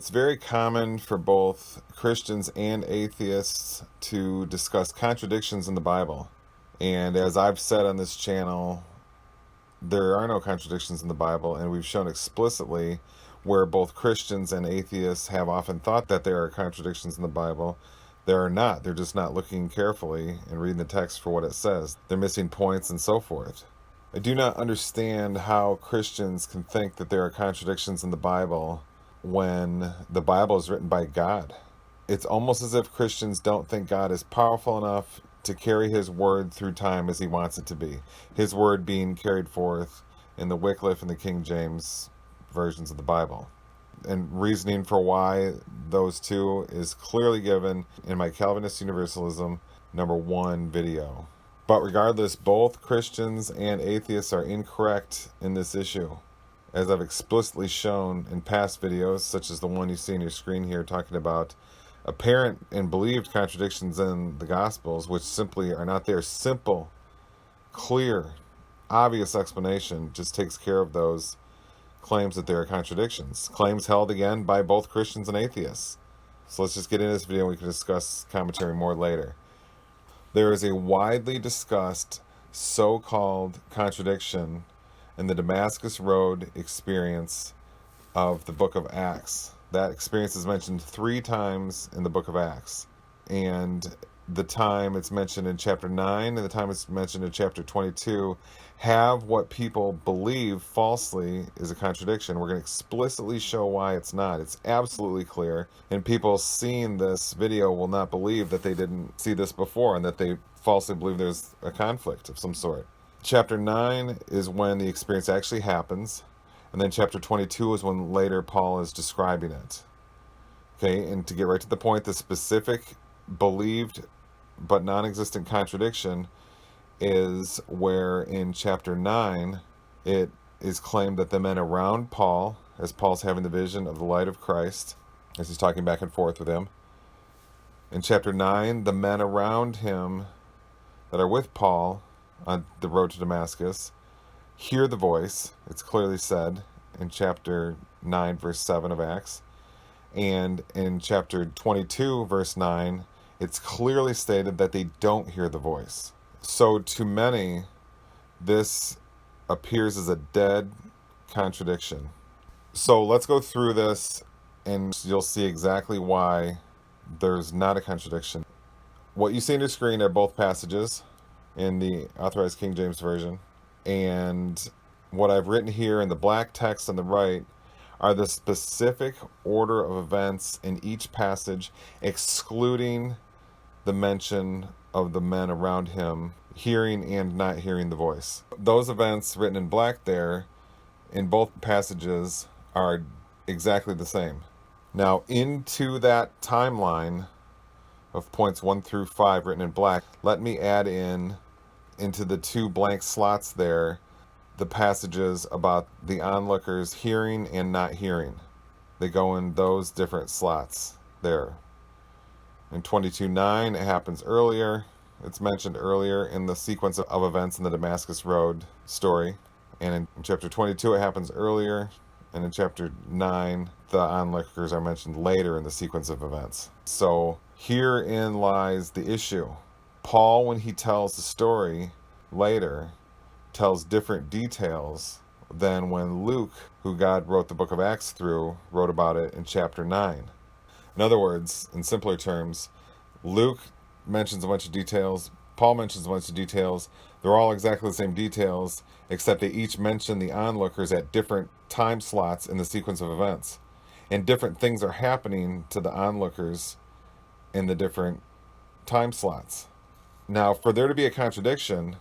It's very common for both Christians and atheists to discuss contradictions in the Bible. And as I've said on this channel, there are no contradictions in the Bible, and we've shown explicitly where both Christians and atheists have often thought that there are contradictions in the Bible. There are not. They're just not looking carefully and reading the text for what it says. They're missing points and so forth. I do not understand how Christians can think that there are contradictions in the Bible when the Bible is written by God. It's almost as if Christians don't think God is powerful enough to carry his word through time as he wants it to be. His word being carried forth in the Wycliffe and the King James versions of the Bible. And reasoning for why those two is clearly given in my Calvinist Universalism #1 video. But regardless, both Christians and atheists are incorrect in this issue. As I've explicitly shown in past videos, such as the one you see on your screen here, talking about apparent and believed contradictions in the Gospels, which simply are not there. Simple, clear, obvious explanation just takes care of those claims that there are contradictions. Claims held again by both Christians and atheists. So let's just get into this video and we can discuss commentary more later. There is a widely discussed so-called contradiction in the Damascus Road experience of the book of Acts. That experience is mentioned 3 times in the book of Acts. And the time it's mentioned in chapter 9 and the time it's mentioned in chapter 22 have what people believe falsely is a contradiction. We're going to explicitly show why it's not. It's absolutely clear. And people seeing this video will not believe that they didn't see this before and that they falsely believe there's a conflict of some sort. Chapter 9 is when the experience actually happens. And then chapter 22 is when later Paul is describing it. Okay, and to get right to the point, the specific believed but non-existent contradiction is where in chapter 9 it is claimed that the men around Paul, as Paul's having the vision of the light of Christ, as he's talking back and forth with him, in chapter 9 the men around him that are with Paul on the road to Damascus hear the voice. It's clearly said in chapter 9 verse 7 of Acts, and in chapter 22 verse 9 it's clearly stated that they don't hear the voice. So to many, this appears as a dead contradiction. So let's go through this and you'll see exactly why there's not a contradiction. What you see on your screen are both passages in the Authorized King James Version. And what I've written here in the black text on the right are the specific order of events in each passage, excluding the mention of the men around him hearing and not hearing the voice. Those events written in black there in both passages are exactly the same. Now into that timeline of points 1 through 5 written in black, let me add into the 2 blank slots there the passages about the onlookers hearing and not hearing. They go in those different slots there. In 22:9 it happens earlier. It's mentioned earlier in the sequence of events in the Damascus Road story. And in chapter 22 it happens earlier. And in chapter 9 the onlookers are mentioned later in the sequence of events. So herein lies the issue. Paul, when he tells the story later, tells different details than when Luke, who God wrote the book of Acts through, wrote about it in chapter 9. In other words, in simpler terms, Luke mentions a bunch of details, Paul mentions a bunch of details, they're all exactly the same details, except they each mention the onlookers at different time slots in the sequence of events. And different things are happening to the onlookers in the different time slots. Now, for there to be a contradiction,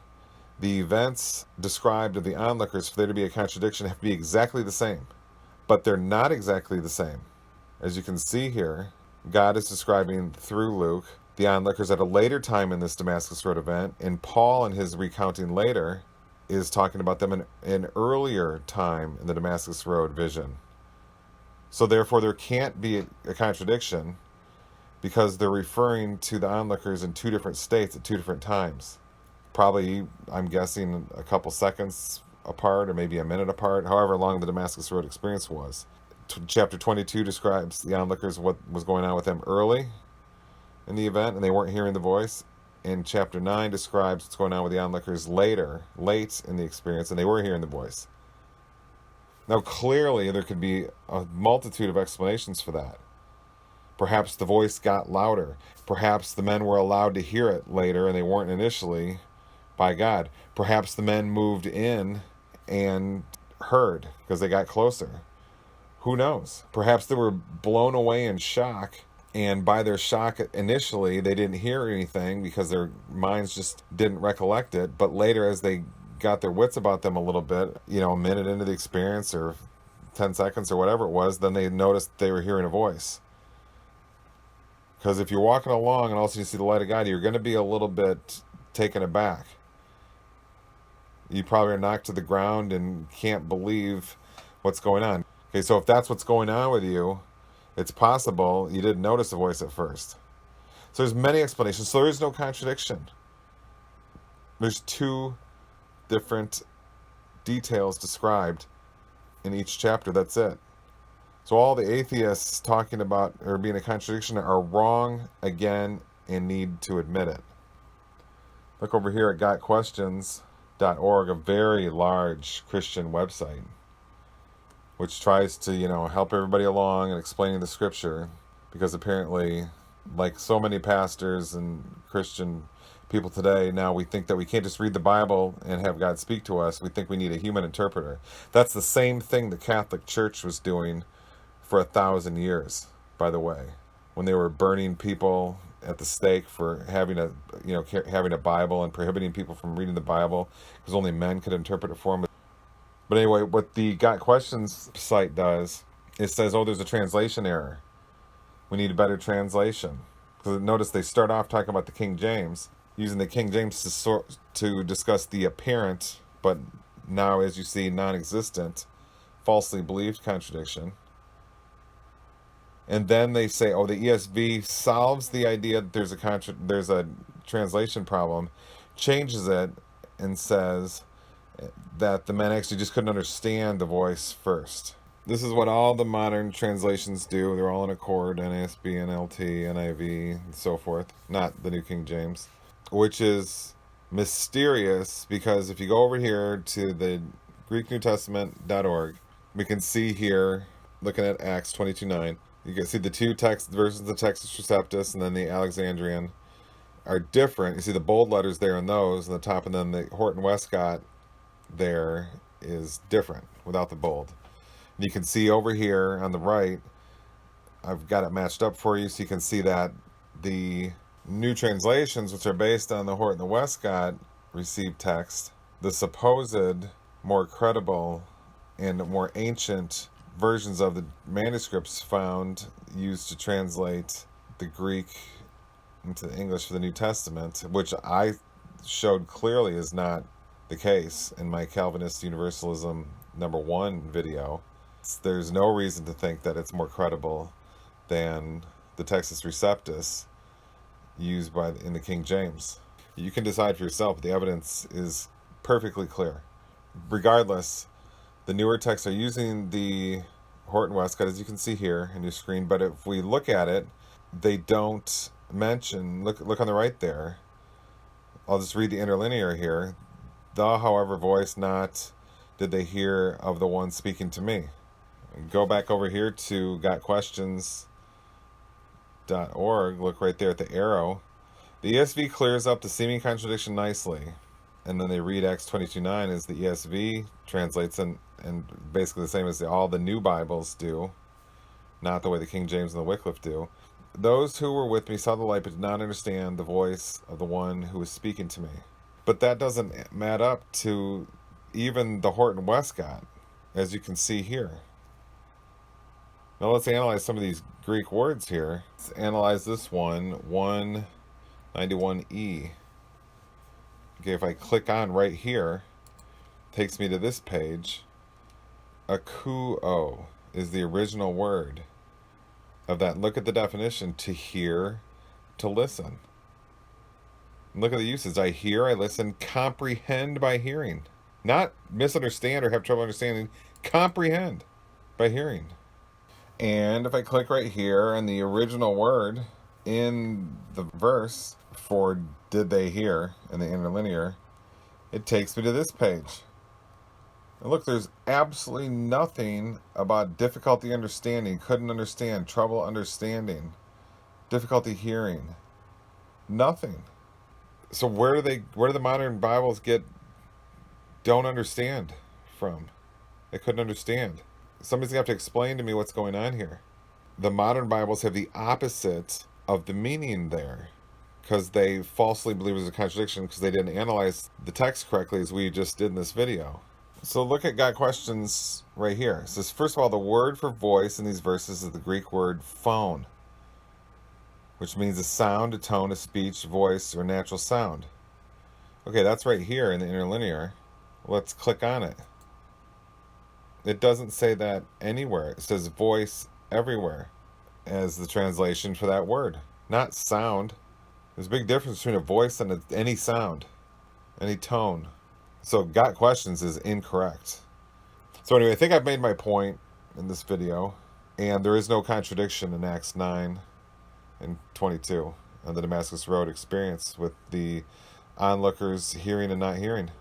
the events described of the onlookers, for there to be a contradiction, have to be exactly the same. But they're not exactly the same. As you can see here, God is describing through Luke the onlookers at a later time in this Damascus Road event, and Paul, in his recounting later, is talking about them in an earlier time in the Damascus Road vision. So therefore there can't be a contradiction, because they're referring to the onlookers in 2 different states at 2 different times. Probably, I'm guessing, a couple seconds apart or maybe a minute apart, however long the Damascus Road experience was. Chapter 22 describes the onlookers, what was going on with them early in the event, and they weren't hearing the voice. And chapter 9 describes what's going on with the onlookers late in the experience, and they were hearing the voice. Now, clearly, there could be a multitude of explanations for that. Perhaps the voice got louder. Perhaps the men were allowed to hear it later, and they weren't initially by God. Perhaps the men moved in and heard because they got closer. Who knows? Perhaps they were blown away in shock, and by their shock initially, they didn't hear anything because their minds just didn't recollect it. But later, as they got their wits about them a little bit, a minute into the experience or 10 seconds or whatever it was, then they noticed they were hearing a voice. Because if you're walking along and all of a sudden you see the light of God, you're going to be a little bit taken aback. You probably are knocked to the ground and can't believe what's going on. Okay, so if that's what's going on with you, it's possible you didn't notice the voice at first. So there's many explanations. So there is no contradiction. There's two different details described in each chapter. That's it. So all the atheists talking about there being a contradiction are wrong again and need to admit it. Look over here at gotquestions.org, a very large Christian website, which tries to, help everybody along and explaining the scripture, because apparently, like so many pastors and Christian people today, now we think that we can't just read the Bible and have God speak to us. We think we need a human interpreter. That's the same thing the Catholic Church was doing for 1,000 years, by the way, when they were burning people at the stake for having a Bible and prohibiting people from reading the Bible because only men could interpret it for them. But anyway, what the Got Questions site does, it says, there's a translation error. We need a better translation. Because notice they start off talking about the King James, using the King James to discuss the apparent, but now, as you see, non-existent, falsely believed contradiction. And then they say, the ESV solves the idea that there's a translation problem, changes it, and says that the men actually just couldn't understand the voice first. This is what all the modern translations do. They're all in accord, NASB, NLT, NIV, and so forth. Not the New King James. Which is mysterious, because if you go over here to the GreekNewTestament.org, we can see here, looking at Acts 22:9, you can see the two text versions of the Textus Receptus and then the Alexandrian are different. You see the bold letters there in those on the top, and then the Horton Westcott there is different without the bold. And you can see over here on the right, I've got it matched up for you so you can see that the new translations, which are based on the Horton Westcott received text, the supposed more credible and more ancient versions of the manuscripts found used to translate the Greek into English for the New Testament, which I showed clearly is not the case in my Calvinist Universalism #1 video. There's no reason to think that it's more credible than the Textus Receptus used in the King James. You can decide for yourself. The evidence is perfectly clear. Regardless, the newer texts are using the Horton Westcott, as you can see here in your screen, but if we look at it, they don't mention, look on the right there, I'll just read the interlinear here, however, voice not did they hear of the one speaking to me. Go back over here to gotquestions.org, look right there at the arrow. The ESV clears up the seeming contradiction nicely, and then they read Acts 22:9 as the ESV translates, and basically the same as all the new Bibles do, not the way the King James and the Wycliffe do. Those who were with me saw the light but did not understand the voice of the one who was speaking to me. But that doesn't add up to even the Horton Westcott, as you can see here. Now let's analyze some of these Greek words here. Let's analyze this one, 191E. Okay, if I click on right here, it takes me to this page. Akuo is the original word of that. Look at the definition: to hear, to listen. And look at the uses. I hear, I listen, comprehend by hearing. Not misunderstand or have trouble understanding, comprehend by hearing. And if I click right here and the original word in the verse for did they hear in the interlinear, it takes me to this page. And look, there's absolutely nothing about difficulty understanding, couldn't understand, trouble understanding, difficulty hearing. Nothing. So where do the modern Bibles get don't understand from? They couldn't understand. Somebody's gonna have to explain to me what's going on here. The modern Bibles have the opposite of the meaning there, because they falsely believe there's a contradiction because they didn't analyze the text correctly, as we just did in this video. So look at Got Questions right here. It says, first of all, the word for voice in these verses is the Greek word phone, which means a sound, a tone, a speech, voice, or natural sound. Okay, that's right here in the interlinear. Let's click on it. It doesn't say that anywhere. It says voice everywhere as the translation for that word, not sound. There's a big difference between a voice and any sound, any tone. So Got Questions is incorrect. So anyway, I think I've made my point in this video, and there is no contradiction in Acts 9 and 22 on the Damascus Road experience with the onlookers hearing and not hearing.